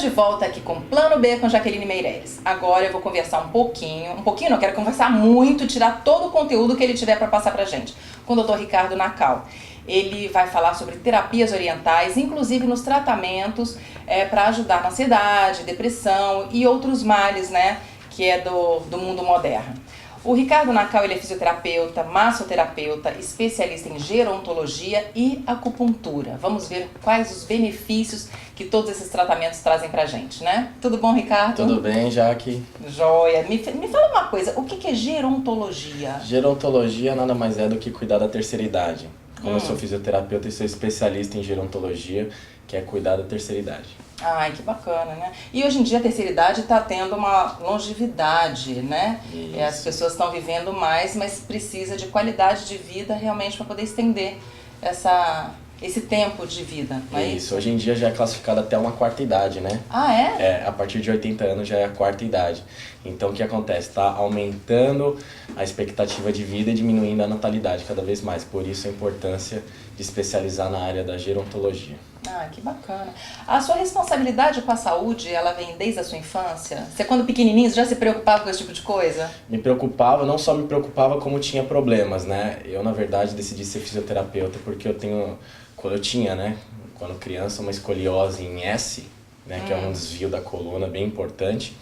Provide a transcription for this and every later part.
de volta aqui com Plano B com Jaqueline Meireles. Agora eu vou conversar um pouquinho não, quero conversar muito, tirar todo o conteúdo que ele tiver para passar pra gente, com o Dr. Ricardo Nacal. Ele vai falar sobre terapias orientais, inclusive nos tratamentos para ajudar na ansiedade, depressão e outros males, né, que é do mundo moderno. O Ricardo Nacal, ele é fisioterapeuta, massoterapeuta, especialista em gerontologia e acupuntura. Vamos ver quais os benefícios que todos esses tratamentos trazem pra gente, né? Tudo bom, Ricardo? Tudo bem, Jaque. Joia. Me fala uma coisa, o que é gerontologia? Gerontologia nada mais é do que cuidar da terceira idade. Como eu sou fisioterapeuta e sou especialista em gerontologia, que é cuidar da terceira idade. Ai, que bacana, né? E hoje em dia a terceira idade está tendo uma longevidade, né? As pessoas estão vivendo mais, mas precisa de qualidade de vida realmente para poder estender esse tempo de vida, não é isso? Hoje em dia já é classificado até uma quarta idade, né? Ah, é? A partir de 80 anos já é a quarta idade. Então o que acontece? Está aumentando a expectativa de vida e diminuindo a natalidade cada vez mais. Por isso a importância de especializar na área da gerontologia. Ah, que bacana. A sua responsabilidade com a saúde, ela vem desde a sua infância? Você, quando pequenininho, já se preocupava com esse tipo de coisa? Me preocupava, não só me preocupava, como tinha problemas, né? Eu, na verdade, decidi ser fisioterapeuta porque quando criança, uma escoliose em S, né? Que é um desvio da coluna bem importante.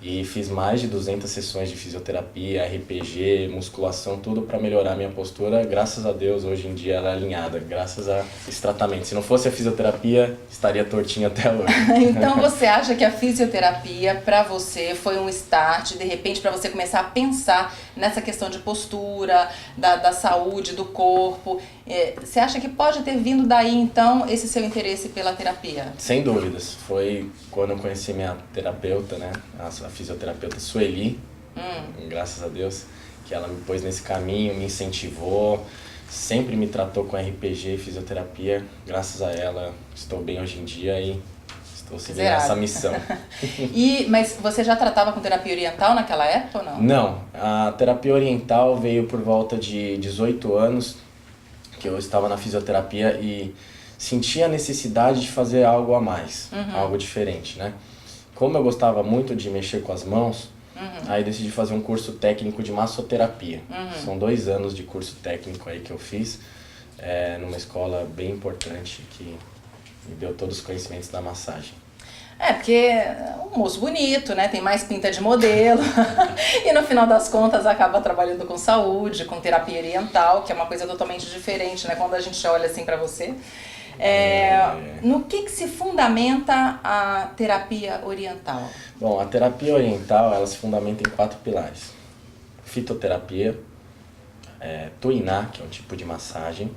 E fiz mais de 200 sessões de fisioterapia, RPG, musculação, tudo para melhorar minha postura. Graças a Deus, hoje em dia ela é alinhada, graças a esse tratamento. Se não fosse a fisioterapia, estaria tortinho até hoje. Então você acha que a fisioterapia para você foi um start, de repente, para você começar a pensar nessa questão de postura, da saúde, do corpo? Você acha que pode ter vindo daí, então, esse seu interesse pela terapia? Sem dúvidas. Foi quando eu conheci minha terapeuta, né? A fisioterapeuta Sueli, graças a Deus, que ela me pôs nesse caminho, me incentivou, sempre me tratou com RPG e fisioterapia. Graças a ela, estou bem hoje em dia e estou seguindo essa missão. Mas você já tratava com terapia oriental naquela época ou não? Não, a terapia oriental veio por volta de 18 anos, que eu estava na fisioterapia e sentia a necessidade de fazer algo a mais, algo diferente, né? Como eu gostava muito de mexer com as mãos, aí decidi fazer um curso técnico de massoterapia. São 2 anos de curso técnico aí que eu fiz, numa escola bem importante que me deu todos os conhecimentos da massagem. Porque é um moço bonito, né? Tem mais pinta de modelo e no final das contas acaba trabalhando com saúde, com terapia oriental, que é uma coisa totalmente diferente, né? Quando a gente olha assim pra você. No que se fundamenta a terapia oriental? Bom, a terapia oriental ela se fundamenta em 4 pilares. Fitoterapia, Tuiná, que é um tipo de massagem,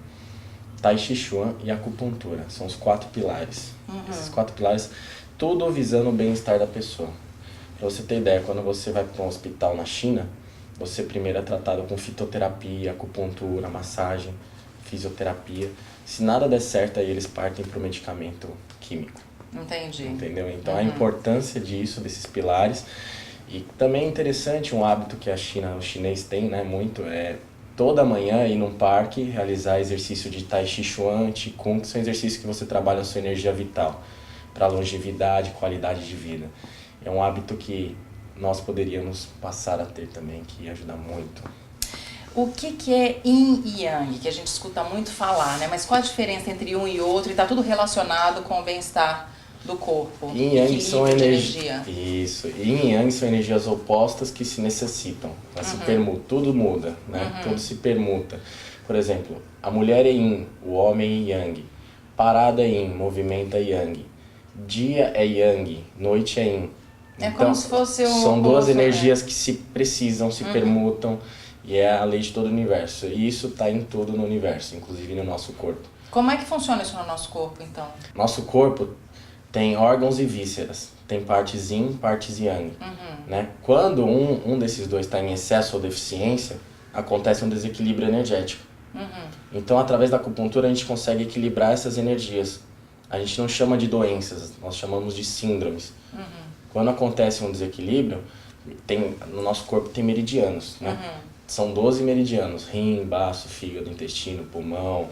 Tai Chi Chuan e acupuntura. São os 4 pilares. Esses 4 pilares, tudo visando o bem-estar da pessoa. Para você ter ideia, quando você vai para um hospital na China, você primeiro é tratado com fitoterapia, acupuntura, massagem, fisioterapia. Se nada der certo, aí eles partem para o medicamento químico. Entendi. Entendeu? Então a importância disso, desses pilares. E também é interessante um hábito que o chinês tem, né, muito, toda manhã ir num parque, realizar exercício de Tai Chi Chuan, Qigong, que são exercícios que você trabalha a sua energia vital, para longevidade, qualidade de vida. É um hábito que nós poderíamos passar a ter também, que ia ajudar muito. O que é Yin e Yang, que a gente escuta muito falar, né? Mas qual a diferença entre um e outro? E está tudo relacionado com o bem-estar do corpo. Yin e Yang são energia. Isso. Yin e Yang são energias opostas que se necessitam. Se permutam, tudo muda, né? Tudo se permuta. Por exemplo, a mulher é Yin, o homem é Yang. Parada é Yin, movimento é Yang. Dia é Yang, noite é Yin. Então, como se fosse são 2 energias que se precisam, se permutam. E é a lei de todo o universo. E isso está em tudo no universo, inclusive no nosso corpo. Como é que funciona isso no nosso corpo, então? Nosso corpo tem órgãos e vísceras. Tem partes yin, partes yang. Né? Quando um desses dois está em excesso ou deficiência, acontece um desequilíbrio energético. Então, através da acupuntura, a gente consegue equilibrar essas energias. A gente não chama de doenças, nós chamamos de síndromes. Quando acontece um desequilíbrio, no nosso corpo tem meridianos, né? São 12 meridianos, rim, baço, fígado, intestino, pulmão,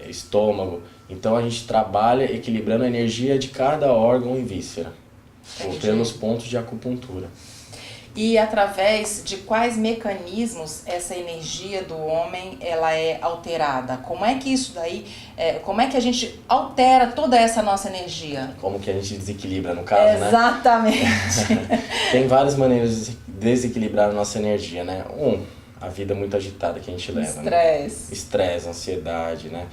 estômago. Então a gente trabalha equilibrando a energia de cada órgão e víscera, pelos pontos de acupuntura. E através de quais mecanismos essa energia do homem ela é alterada? Como é que isso daí, como é que a gente altera toda essa nossa energia? Como que a gente desequilibra, no caso, né? Exatamente. Tem várias maneiras de desequilibrar a nossa energia, né? A vida muito agitada que a gente leva. Estresse. Né? Estresse, ansiedade, né?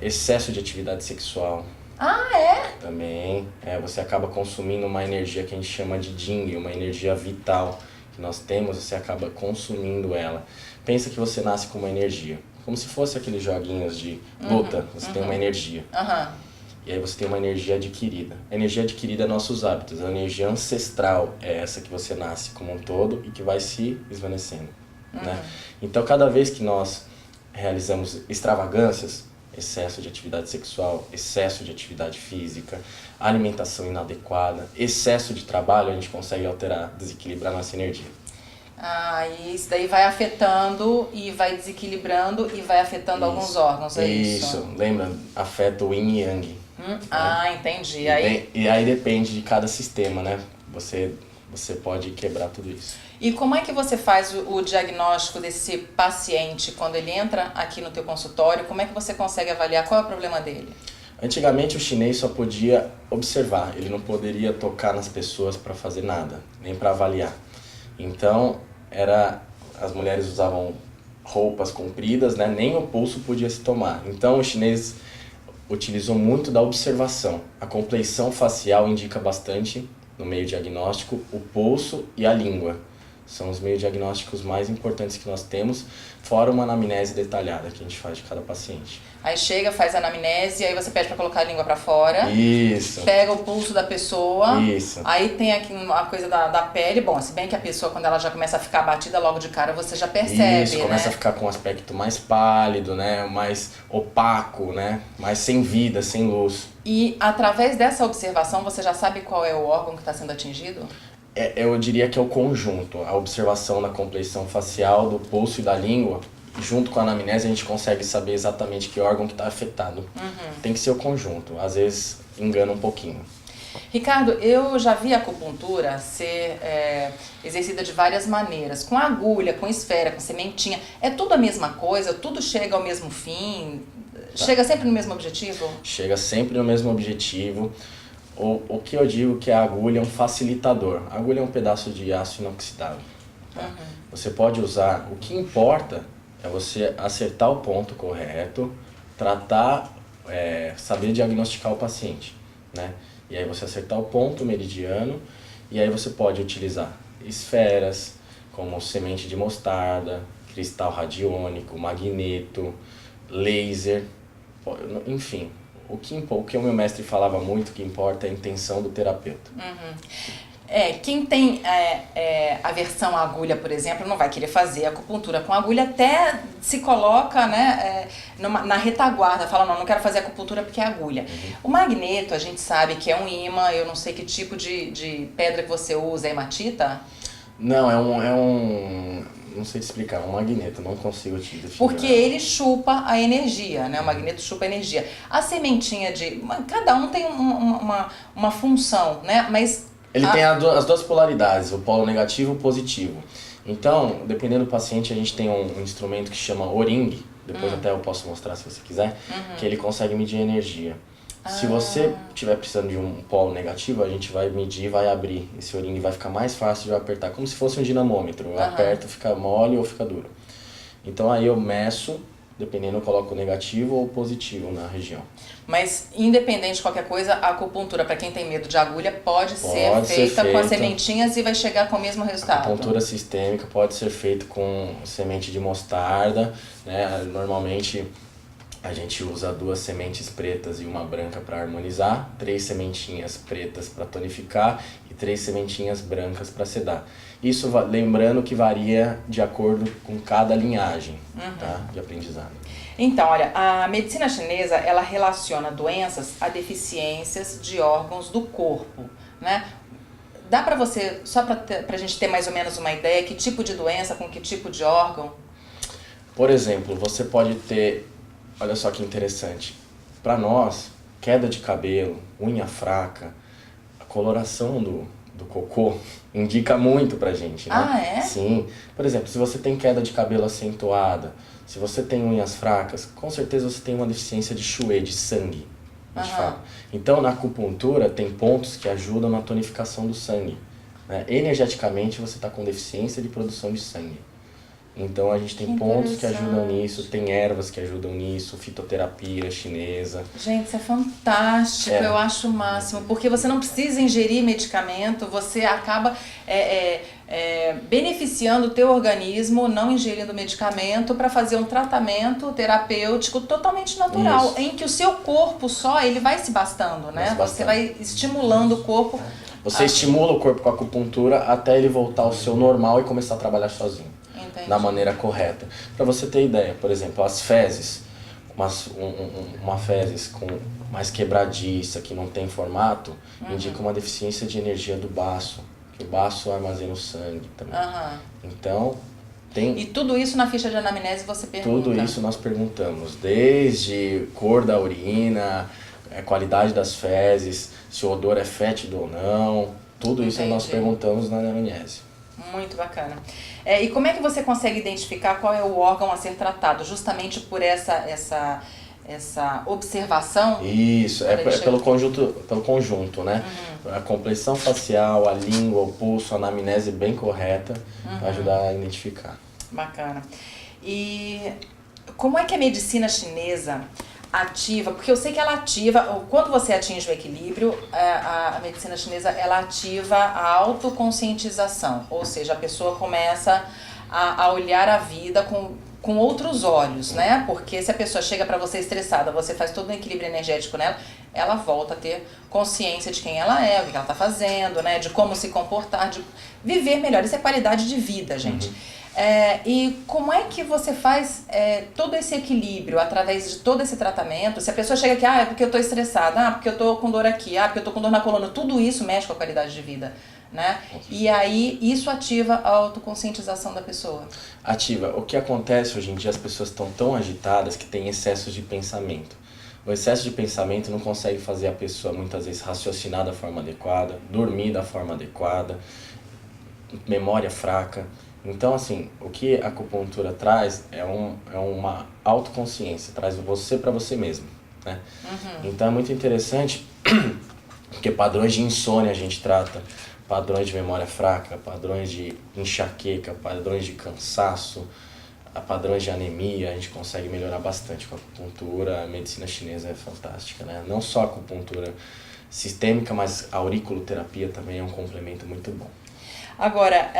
Excesso de atividade sexual. Ah, é? Também, você acaba consumindo uma energia que a gente chama de Jing, uma energia vital que nós temos, você acaba consumindo ela. Pensa que você nasce com uma energia, como se fosse aqueles joguinhos de luta, você tem uma energia. E aí você tem uma energia adquirida. A energia adquirida é nossos hábitos, a energia ancestral é essa que você nasce como um todo e que vai se esvanecendo. Né? Então cada vez que nós realizamos extravagâncias, excesso de atividade sexual, excesso de atividade física, alimentação inadequada, excesso de trabalho, a gente consegue alterar, desequilibrar nossa energia. E isso daí vai afetando e vai desequilibrando e vai afetando alguns órgãos, é isso? Isso, lembra? Afeta o yin e yang. Né? Entendi. E aí depende de cada sistema, né? Você pode quebrar tudo isso. E como é que você faz o diagnóstico desse paciente quando ele entra aqui no teu consultório? Como é que você consegue avaliar qual é o problema dele? Antigamente o chinês só podia observar, ele não poderia tocar nas pessoas para fazer nada, nem para avaliar. Então as mulheres usavam roupas compridas, né? Nem o pulso podia se tomar. Então o chinês utilizou muito da observação. A compleição facial indica bastante no meio diagnóstico o pulso e a língua. São os meios diagnósticos mais importantes que nós temos, fora uma anamnese detalhada que a gente faz de cada paciente. Aí chega, faz a anamnese, aí você pede para colocar a língua para fora. Isso. Pega o pulso da pessoa. Isso. Aí tem aqui uma coisa da pele. Bom, se bem que a pessoa, quando ela já começa a ficar abatida logo de cara, você já percebe, Isso, começa a ficar com um aspecto mais pálido, né? Mais opaco, né? Mais sem vida, sem luz. E através dessa observação, você já sabe qual é o órgão que está sendo atingido? Eu diria que é o conjunto, a observação da compleição facial, do pulso e da língua, junto com a anamnese a gente consegue saber exatamente que órgão que está afetado. Tem que ser o conjunto, às vezes engana um pouquinho. Ricardo, eu já vi a acupuntura ser exercida de várias maneiras, com agulha, com esfera, com sementinha. É tudo a mesma coisa? Tudo chega ao mesmo fim? Chega sempre no mesmo objetivo? Chega sempre no mesmo objetivo. O que eu digo que a agulha é um facilitador. A agulha é um pedaço de aço inoxidável. Tá? Você pode usar, o que importa é você acertar o ponto correto, tratar, saber diagnosticar o paciente. Né? E aí você acertar o ponto meridiano, e aí você pode utilizar esferas, como semente de mostarda, cristal radiônico, magneto, laser, enfim. O que o meu mestre falava muito, que importa é a intenção do terapeuta. Quem tem aversão à agulha, por exemplo, não vai querer fazer acupuntura com agulha, até se coloca, né, na retaguarda, fala, não quero fazer acupuntura porque é agulha. O magneto, a gente sabe que é um ímã, eu não sei que tipo de pedra que você usa, é hematita? Não, não sei te explicar, um magneto, não consigo te definir. Porque ele chupa a energia, né? O magneto chupa a energia. A sementinha cada um tem uma função, né? Mas ele tem as duas polaridades, o polo negativo e o positivo. Então, dependendo do paciente, a gente tem um instrumento que chama O-ring, depois até eu posso mostrar se você quiser, que ele consegue medir a energia. Se você estiver precisando de um polo negativo, a gente vai medir, vai abrir esse O-ring, vai ficar mais fácil de eu apertar, como se fosse um dinamômetro. Eu aperto, fica mole ou fica duro. Então aí eu meço, dependendo eu coloco negativo ou positivo na região. Mas independente de qualquer coisa, a acupuntura, para quem tem medo de agulha, pode ser feita com as sementinhas e vai chegar com o mesmo resultado. A acupuntura sistêmica pode ser feita com semente de mostarda, né? Normalmente a gente usa 2 sementes pretas e uma branca para harmonizar, 3 sementinhas pretas para tonificar e 3 sementinhas brancas para sedar. Isso lembrando que varia de acordo com cada linhagem, tá? De aprendizado. Então, olha, a medicina chinesa, ela relaciona doenças a deficiências de órgãos do corpo, né? Dá para você, só pra gente ter mais ou menos uma ideia, que tipo de doença com que tipo de órgão? Por exemplo, você pode ter olha só que interessante. Para nós, queda de cabelo, unha fraca, a coloração do cocô indica muito pra gente, né? Ah, é? Sim. Por exemplo, se você tem queda de cabelo acentuada, se você tem unhas fracas, com certeza você tem uma deficiência de Chouet, de sangue. A gente fala. Então, na acupuntura, tem pontos que ajudam na tonificação do sangue, né? Energeticamente, você está com deficiência de produção de sangue. Então a gente tem pontos que ajudam nisso, tem ervas que ajudam nisso, fitoterapia chinesa. Gente, isso é fantástico, eu acho o máximo, porque você não precisa ingerir medicamento, você acaba beneficiando o teu organismo, não ingerindo medicamento, para fazer um tratamento terapêutico totalmente natural, em que o seu corpo só, ele vai se bastando, né? Você vai estimulando o corpo. Você estimula o corpo com a acupuntura até ele voltar ao seu normal e começar a trabalhar sozinho. Entendi. Da maneira correta. Para você ter ideia, por exemplo, as fezes, uma fezes com mais quebradiça, que não tem formato, indica uma deficiência de energia do baço, que o baço armazena o sangue também. Então, tem... E tudo isso na ficha de anamnese você pergunta? Tudo isso nós perguntamos, desde cor da urina, qualidade das fezes, se o odor é fétido ou não, tudo isso nós perguntamos na anamnese. Muito bacana. E como é que você consegue identificar qual é o órgão a ser tratado? Justamente por essa observação? Isso, pelo conjunto, né? A complexão facial, a língua, o pulso, a anamnese bem correta para ajudar a identificar. Bacana. E como é que a medicina chinesa ativa, porque eu sei que ela ativa, quando você atinge o equilíbrio, a medicina chinesa, ela ativa a autoconscientização, ou seja, a pessoa começa a olhar a vida com outros olhos, né? Porque se a pessoa chega para você estressada, você faz todo um equilíbrio energético nela, ela volta a ter consciência de quem ela é, o que ela tá fazendo, né? De como se comportar, de viver melhor. Isso é qualidade de vida, gente. E como é que você faz todo esse equilíbrio através de todo esse tratamento? Se a pessoa chega aqui, é porque eu tô estressada, porque eu tô com dor aqui, porque eu tô com dor na coluna, tudo isso mexe com a qualidade de vida, né? E aí isso ativa a autoconscientização da pessoa. Ativa. O que acontece hoje em dia, as pessoas estão tão agitadas que tem excesso de pensamento. O excesso de pensamento não consegue fazer a pessoa muitas vezes raciocinar da forma adequada, dormir da forma adequada, memória fraca. Então, assim, o que a acupuntura traz é uma autoconsciência, traz você para você mesmo, né? Então é muito interessante, porque padrões de insônia a gente trata, padrões de memória fraca, padrões de enxaqueca, padrões de cansaço, padrões de anemia, a gente consegue melhorar bastante com a acupuntura. A medicina chinesa é fantástica, né? Não só a acupuntura sistêmica, mas a auriculoterapia também é um complemento muito bom. Agora,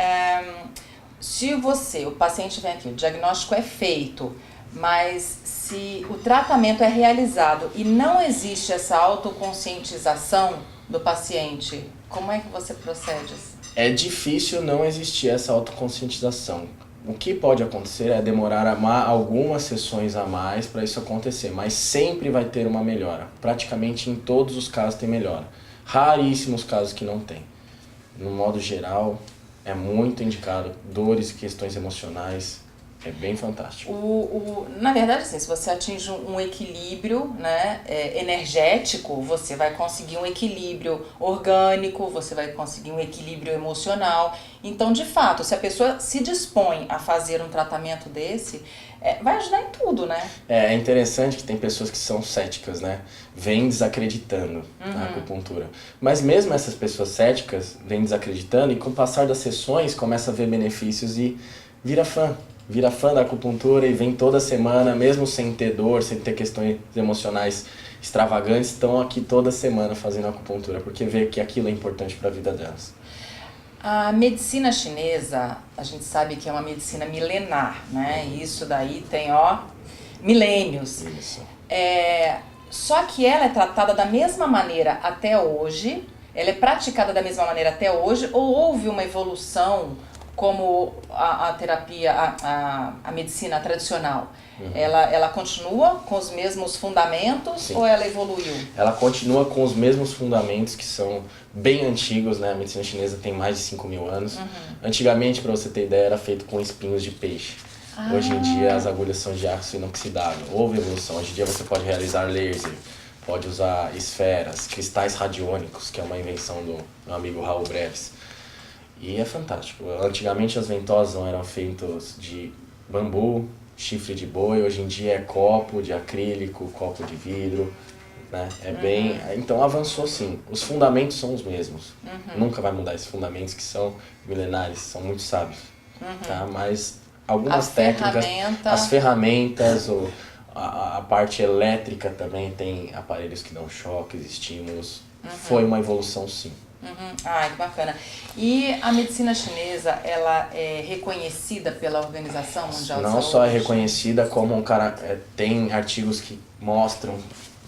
se o paciente vem aqui, o diagnóstico é feito, mas se o tratamento é realizado e não existe essa autoconscientização do paciente, como é que você procede? É difícil não existir essa autoconscientização. O que pode acontecer é demorar algumas sessões a mais para isso acontecer, mas sempre vai ter uma melhora. Praticamente em todos os casos tem melhora. Raríssimos casos que não tem. No modo geral, é muito indicado. Dores, questões emocionais, é bem fantástico. Na verdade, assim, se você atinge um equilíbrio, né, energético, você vai conseguir um equilíbrio orgânico, você vai conseguir um equilíbrio emocional. Então, de fato, se a pessoa se dispõe a fazer um tratamento desse, vai ajudar em tudo, né? É interessante que tem pessoas que são céticas, né? Vêm desacreditando na acupuntura. Mas mesmo essas pessoas céticas vêm desacreditando e com o passar das sessões começa a ver benefícios e vira fã. Vira fã da acupuntura e vem toda semana, mesmo sem ter dor, sem ter questões emocionais extravagantes, estão aqui toda semana fazendo acupuntura, porque vê que aquilo é importante para a vida delas. A medicina chinesa, a gente sabe que é uma medicina milenar, né? Isso daí tem, milênios. Isso. Só que ela é tratada da mesma maneira até hoje, ela é praticada da mesma maneira até hoje, ou houve uma evolução como a terapia, a medicina tradicional? Ela continua com os mesmos fundamentos? Sim. Ou ela evoluiu? Ela continua com os mesmos fundamentos que são bem antigos, né? A medicina chinesa tem mais de 5.000 anos. Antigamente, para você ter ideia, era feito com espinhos de peixe. Hoje em dia as agulhas são de aço inoxidável. Houve evolução. Hoje em dia você pode realizar laser, pode usar esferas, cristais radiônicos, que é uma invenção do meu amigo Raul Breves. E é fantástico. Antigamente as ventosas eram feitas de bambu, chifre de boi. Hoje em dia é copo de acrílico, copo de vidro. Né? É bem... Então avançou sim. Os fundamentos são os mesmos. Nunca vai mudar esses fundamentos que são milenares, são muito sábios. Tá? Mas algumas técnicas, as ferramentas, a parte elétrica também tem aparelhos que dão choques, estímulos. Foi uma evolução sim. Ah, que bacana. E a medicina chinesa, ela é reconhecida pela Organização Mundial de Saúde? Não só é reconhecida, como tem artigos que mostram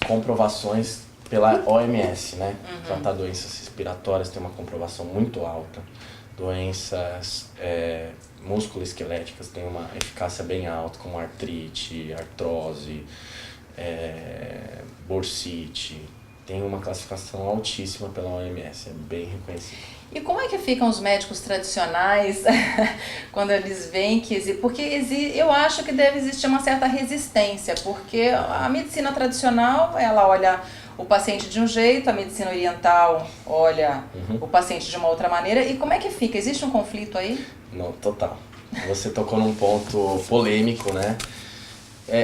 comprovações pela OMS, né? Tratar doenças respiratórias tem uma comprovação muito alta. Doenças musculoesqueléticas têm uma eficácia bem alta, como artrite, artrose, bursite. Tem uma classificação altíssima pela OMS, é bem reconhecida. E como é que ficam os médicos tradicionais quando eles veem que porque eu acho que deve existir uma certa resistência, porque a medicina tradicional, ela olha o paciente de um jeito, a medicina oriental olha o paciente de uma outra maneira. E como é que fica? Existe um conflito aí? Não, total. Você tocou num ponto polêmico, né?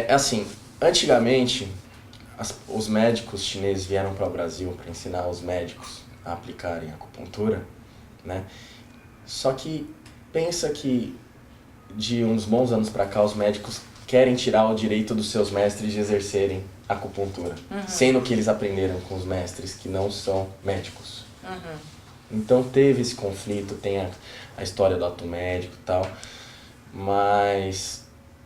Assim, antigamente os médicos chineses vieram para o Brasil para ensinar os médicos a aplicarem acupuntura, né? Só que pensa que de uns bons anos para cá os médicos querem tirar o direito dos seus mestres de exercerem acupuntura, sendo que eles aprenderam com os mestres que não são médicos. Então teve esse conflito, tem a história do ato médico e tal, mas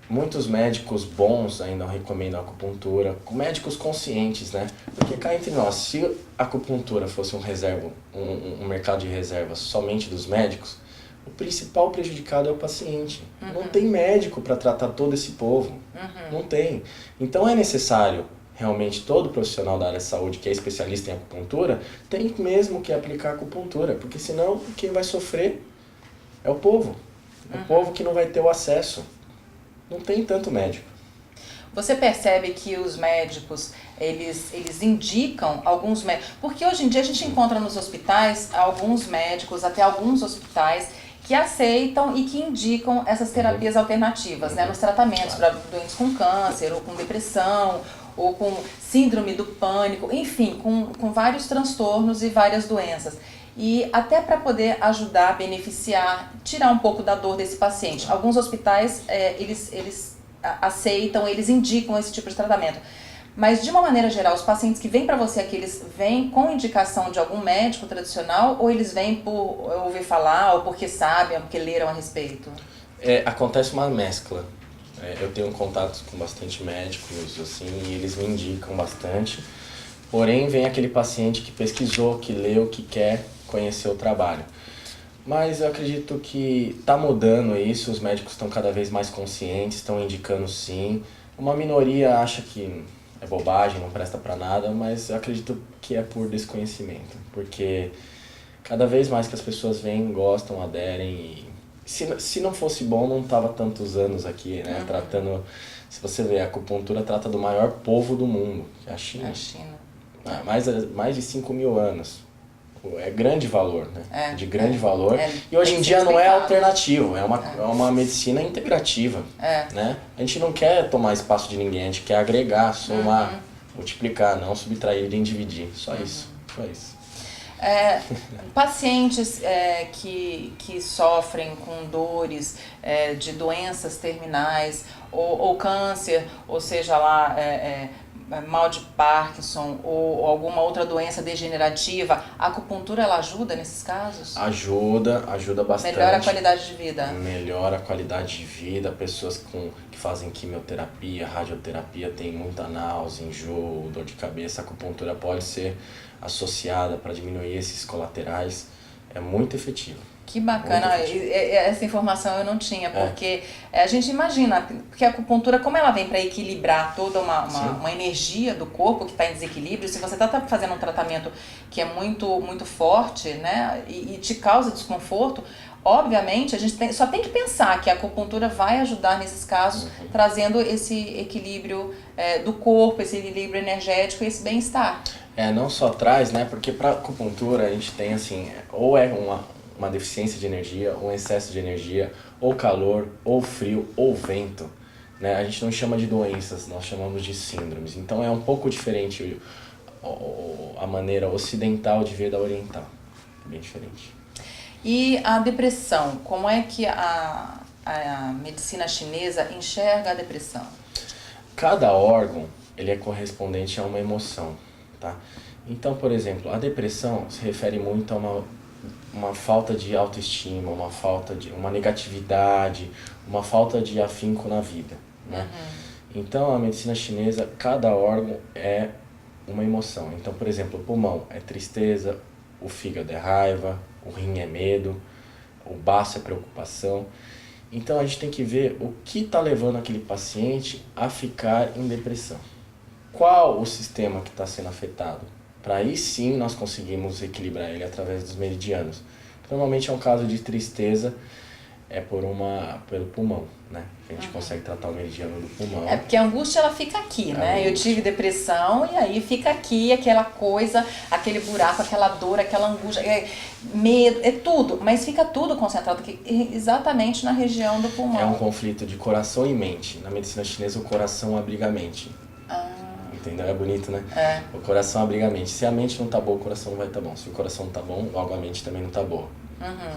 muitos médicos bons ainda recomendam acupuntura, médicos conscientes, né? Porque cá entre nós, se a acupuntura fosse um mercado de reserva somente dos médicos, o principal prejudicado é o paciente. Não tem médico para tratar todo esse povo. Não tem. Então é necessário, realmente, todo profissional da área de saúde que é especialista em acupuntura tem mesmo que aplicar acupuntura, porque senão quem vai sofrer é o povo. O povo que não vai ter o acesso. Não tem tanto médico. Você percebe que os médicos, eles indicam alguns médicos... Porque hoje em dia a gente encontra nos hospitais alguns médicos, até alguns hospitais, que aceitam e que indicam essas terapias alternativas, né, nos tratamentos para doentes com câncer, ou com depressão, ou com síndrome do pânico, enfim, com vários transtornos e várias doenças. E até para poder ajudar, beneficiar, tirar um pouco da dor desse paciente. Alguns hospitais, eles aceitam, eles indicam esse tipo de tratamento. Mas, de uma maneira geral, os pacientes que vêm para você aqui, eles vêm com indicação de algum médico tradicional ou eles vêm por ouvir falar, ou porque sabem, ou porque leram a respeito? Acontece uma mescla. Eu tenho contatos com bastante médicos, assim, e eles me indicam bastante. Porém, vem aquele paciente que pesquisou, que leu, que quer conhecer o trabalho. Mas eu acredito que está mudando isso, os médicos estão cada vez mais conscientes, estão indicando sim. Uma minoria acha que é bobagem, não presta para nada, mas eu acredito que é por desconhecimento. Porque cada vez mais que as pessoas vêm, gostam, aderem e... Se não fosse bom, não tava tantos anos aqui, né? Tratando... Se você ver, a acupuntura trata do maior povo do mundo, que é a China. A China. Mais de 5 mil anos. É grande valor, né? De grande valor. E hoje em tem que dia ser não é explicado. alternativo, é uma medicina integrativa. Né? A gente não quer tomar espaço de ninguém, a gente quer agregar, somar, multiplicar, não subtrair nem dividir. Só isso. Só isso. Pacientes que sofrem com dores de doenças terminais ou câncer, ou seja lá, mal de Parkinson ou alguma outra doença degenerativa, a acupuntura ela ajuda nesses casos? Ajuda bastante. Melhora a qualidade de vida? Melhora a qualidade de vida. Pessoas que fazem quimioterapia, radioterapia, tem muita náusea, enjoo, dor de cabeça. A acupuntura pode ser associada para diminuir esses colaterais. É muito efetivo. Que bacana, essa informação eu não tinha, porque a gente imagina, porque a acupuntura, como ela vem para equilibrar toda uma energia do corpo que está em desequilíbrio, se você está fazendo um tratamento que é muito, muito forte, né, e te causa desconforto, Obviamente, a gente só tem que pensar que a acupuntura vai ajudar nesses casos, trazendo esse equilíbrio do corpo, esse equilíbrio energético e esse bem-estar. Não só traz, né? Porque para acupuntura a gente tem assim, ou é uma deficiência de energia, ou um excesso de energia, ou calor, ou frio, ou vento, né? A gente não chama de doenças, nós chamamos de síndromes. Então é um pouco diferente a maneira ocidental de ver da oriental, é bem diferente. E a depressão, como é que a medicina chinesa enxerga a depressão? Cada órgão, ele é correspondente a uma emoção, tá? Então, por exemplo, a depressão se refere muito a uma falta de autoestima, uma negatividade, uma falta de afinco na vida, né? Então, a medicina chinesa, cada órgão é uma emoção. Então, por exemplo, o pulmão é tristeza, o fígado é raiva, o rim é medo, o baço é preocupação. Então a gente tem que ver o que está levando aquele paciente a ficar em depressão. Qual o sistema que está sendo afetado? Para aí sim nós conseguimos equilibrar ele através dos meridianos. Normalmente é um caso de tristeza, pelo pulmão, né? A gente consegue tratar o meridiano do pulmão. Porque a angústia ela fica aqui, né? Eu tive depressão e aí fica aqui aquela coisa, aquele buraco, aquela dor, aquela angústia, medo, é tudo, mas fica tudo concentrado aqui, exatamente na região do pulmão. É um conflito de coração e mente. Na medicina chinesa o coração abriga a mente. Entendeu? É bonito, né? O coração abriga a mente. Se a mente não tá boa, o coração não vai estar bom. Se o coração não tá bom, logo a mente também não tá boa.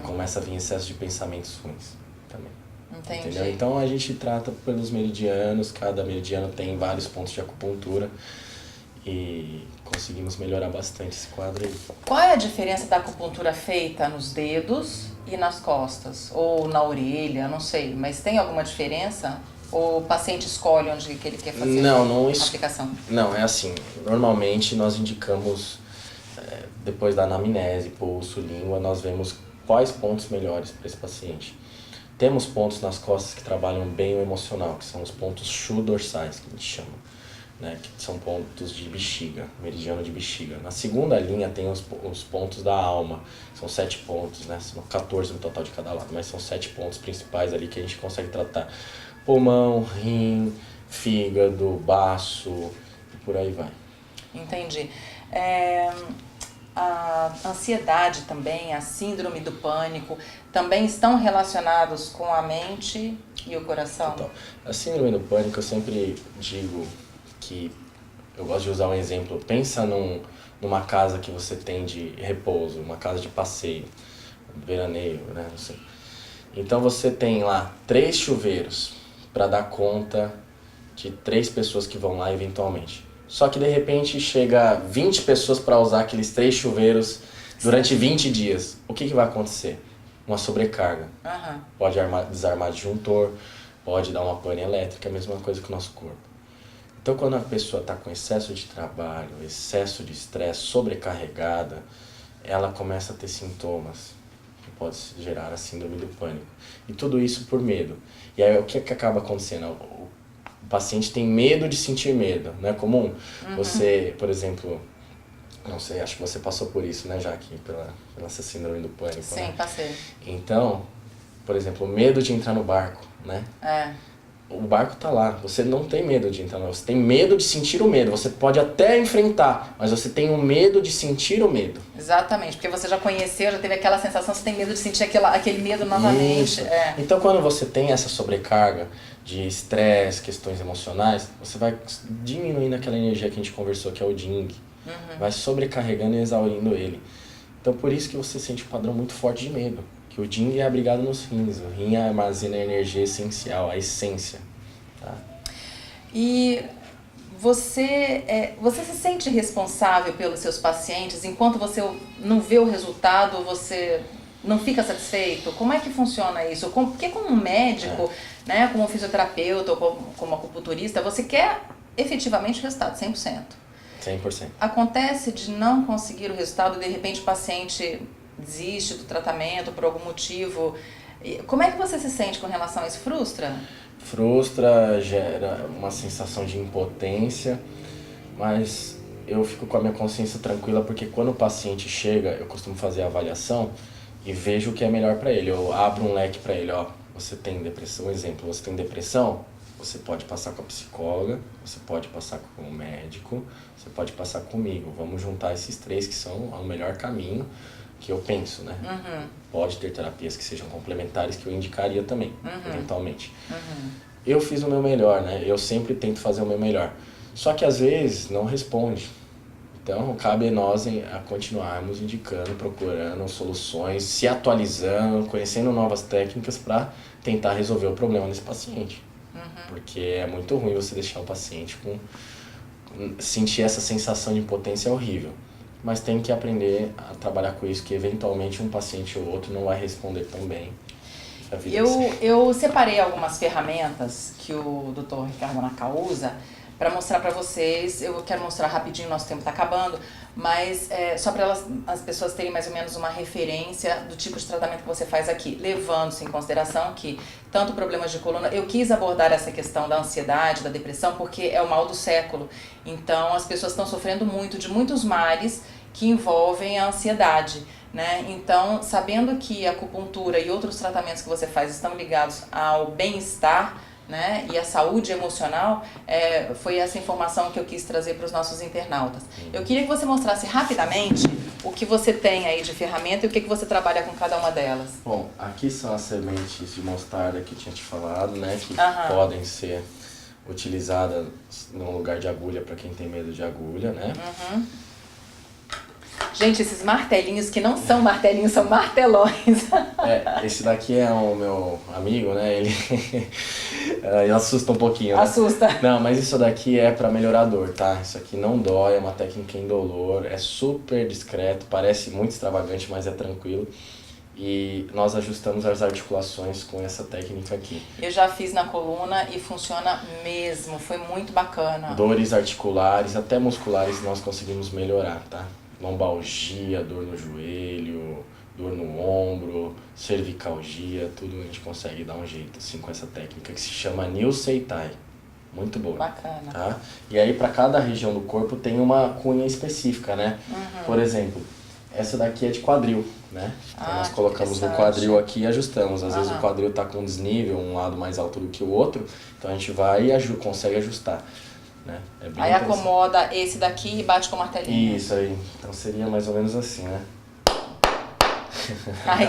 Começa a vir excesso de pensamentos ruins também. Entendi. Entendeu? Então a gente trata pelos meridianos, cada meridiano tem vários pontos de acupuntura e conseguimos melhorar bastante esse quadro aí. Qual é a diferença da acupuntura feita nos dedos e nas costas? Ou na orelha, não sei, mas tem alguma diferença? Ou o paciente escolhe onde que ele quer fazer a aplicação? Não, é assim, normalmente nós indicamos, depois da anamnese, pulso, língua, nós vemos quais pontos melhores para esse paciente. Temos pontos nas costas que trabalham bem o emocional, que são os pontos Shu dorsais, que a gente chama, né? Que são pontos de bexiga, meridiano de bexiga. Na segunda linha tem os pontos da alma, são 7 pontos, né? São 14 no total de cada lado, mas são 7 pontos principais ali que a gente consegue tratar. Pulmão, rim, fígado, baço e por aí vai. Entendi. A ansiedade também, a síndrome do pânico, também estão relacionados com a mente e o coração? Total. A síndrome do pânico, eu sempre digo que, eu gosto de usar um exemplo, pensa numa casa que você tem de repouso, uma casa de passeio, veraneio, né? Não sei. Então você tem lá 3 chuveiros para dar conta de 3 pessoas que vão lá eventualmente. Só que de repente chega 20 pessoas para usar aqueles 3 chuveiros durante 20 dias. O que vai acontecer? Uma sobrecarga. Pode desarmar disjuntor, pode dar uma pane elétrica, é a mesma coisa que o nosso corpo. Então quando a pessoa está com excesso de trabalho, excesso de estresse, sobrecarregada, ela começa a ter sintomas que pode gerar a síndrome do pânico. E tudo isso por medo. E aí o que acaba acontecendo? O paciente tem medo de sentir medo, não é comum? Você, por exemplo, não sei, acho que você passou por isso, né, Jaque, pela essa síndrome do pânico, Sim, né? passei. Então, por exemplo, o medo de entrar no barco, né? O barco tá lá, você não tem medo de entrar, você tem medo de sentir o medo, você pode até enfrentar, mas você tem o medo de sentir o medo. Exatamente, porque você já conheceu, já teve aquela sensação, você tem medo de sentir aquele medo novamente. Então quando você tem essa sobrecarga de estresse, questões emocionais, você vai diminuindo aquela energia que a gente conversou, que é o Jing, vai sobrecarregando e exaurindo ele. Então por isso que você sente um padrão muito forte de medo. Que o Jing é abrigado nos rins, o rim armazena a energia essencial, a essência. Tá? E você se sente responsável pelos seus pacientes? Enquanto você não vê o resultado, você não fica satisfeito? Como é que funciona isso? Porque como um médico, né, como um fisioterapeuta ou como acupunturista, você quer efetivamente o resultado, 100%. 100%. Acontece de não conseguir o resultado e de repente o paciente desiste do tratamento por algum motivo. Como é que você se sente com relação a isso? Frustra? Frustra, gera uma sensação de impotência, mas eu fico com a minha consciência tranquila porque quando o paciente chega, eu costumo fazer a avaliação e vejo o que é melhor para ele. Eu abro um leque para ele, ó, você tem depressão, exemplo, você tem depressão, você pode passar com a psicóloga, você pode passar com o médico, você pode passar comigo. Vamos juntar esses três que são o melhor caminho que eu penso, né? Pode ter terapias que sejam complementares que eu indicaria também, eventualmente. Eu fiz o meu melhor, né? Eu sempre tento fazer o meu melhor. Só que às vezes não responde. Então, cabe a nós a continuarmos indicando, procurando soluções, se atualizando, conhecendo novas técnicas para tentar resolver o problema desse paciente. Porque é muito ruim você deixar o paciente sentir essa sensação de impotência horrível. Mas tem que aprender a trabalhar com isso, que eventualmente um paciente ou outro não vai responder tão bem. Eu separei algumas ferramentas que o Dr. Ricardo Nacal usa para mostrar para vocês. Eu quero mostrar rapidinho, nosso tempo está acabando, mas só para as pessoas terem mais ou menos uma referência do tipo de tratamento que você faz aqui, levando-se em consideração que tanto problemas de coluna, eu quis abordar essa questão da ansiedade, da depressão, porque é o mal do século. Então as pessoas estão sofrendo muito de muitos males que envolvem a ansiedade, né? Então, sabendo que a acupuntura e outros tratamentos que você faz estão ligados ao bem-estar, né, e a saúde emocional, foi essa informação que eu quis trazer para os nossos internautas. Eu queria que você mostrasse rapidamente o que você tem aí de ferramenta e o que você trabalha com cada uma delas. Bom, aqui são as sementes de mostarda que eu tinha te falado, né, que podem ser utilizadas no lugar de agulha para quem tem medo de agulha, né? Gente, esses martelinhos que não são martelinhos, são martelões. Esse daqui é o meu amigo, né? Ele assusta um pouquinho, né? Assusta. Não, mas isso daqui é pra melhorar a dor, tá? Isso aqui não dói, é uma técnica indolor, é super discreto, parece muito extravagante, mas é tranquilo. E nós ajustamos as articulações com essa técnica aqui. Eu já fiz na coluna e funciona mesmo, foi muito bacana. Dores articulares, até musculares, nós conseguimos melhorar, tá? Lombalgia, dor no joelho, dor no ombro, cervicalgia, tudo a gente consegue dar um jeito assim com essa técnica que se chama Nilseitai. Muito boa. Bacana. Tá? E aí para cada região do corpo tem uma cunha específica, né? Por exemplo, essa daqui é de quadril, né? Então nós colocamos no quadril aqui e ajustamos. Às vezes o quadril tá com desnível, um lado mais alto do que o outro, então a gente vai e consegue ajustar. Né? Aí acomoda esse daqui e bate com o martelinho. Isso aí. Então seria mais ou menos assim, né? Ai.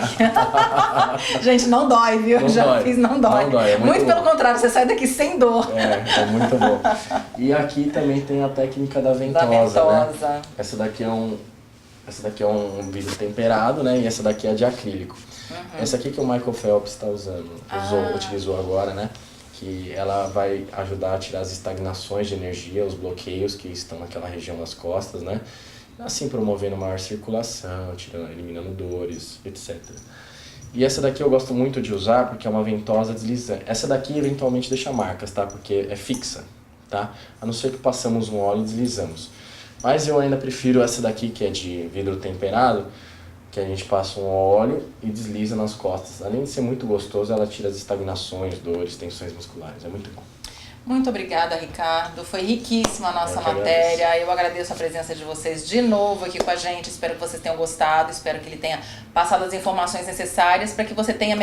Gente, não dói, viu? Não Já dói. fiz, não dói. Não dói, é muito pelo contrário, você sai daqui sem dor. É muito bom. E aqui também tem a técnica da ventosa, né? Essa daqui é um vidro temperado, né? E essa daqui é de acrílico. Essa aqui que o Michael Phelps está usando, utilizou agora, né? Que ela vai ajudar a tirar as estagnações de energia, os bloqueios que estão naquela região das costas, né? Assim promovendo maior circulação, eliminando dores, etc. E essa daqui eu gosto muito de usar porque é uma ventosa deslizante. Essa daqui eventualmente deixa marcas, tá? Porque é fixa, tá? A não ser que passamos um óleo e deslizamos. Mas eu ainda prefiro essa daqui que é de vidro temperado, que a gente passa um óleo e desliza nas costas. Além de ser muito gostoso, ela tira as estagnações, dores, tensões musculares. É muito bom. Muito obrigada, Ricardo. Foi riquíssima a nossa matéria. Eu agradeço a presença de vocês de novo aqui com a gente. Espero que vocês tenham gostado. Espero que ele tenha passado as informações necessárias para que você tenha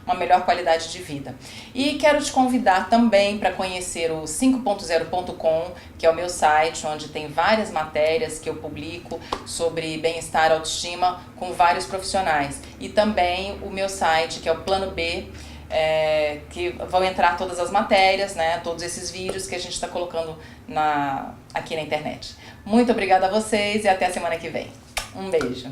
uma melhor qualidade de vida. E quero te convidar também para conhecer o 5.0.com, que é o meu site, onde tem várias matérias que eu publico sobre bem-estar, autoestima, com vários profissionais. E também o meu site, que é o Plano B, que vão entrar todas as matérias, né, todos esses vídeos que a gente está colocando aqui na internet. Muito obrigada a vocês e até a semana que vem. Um beijo.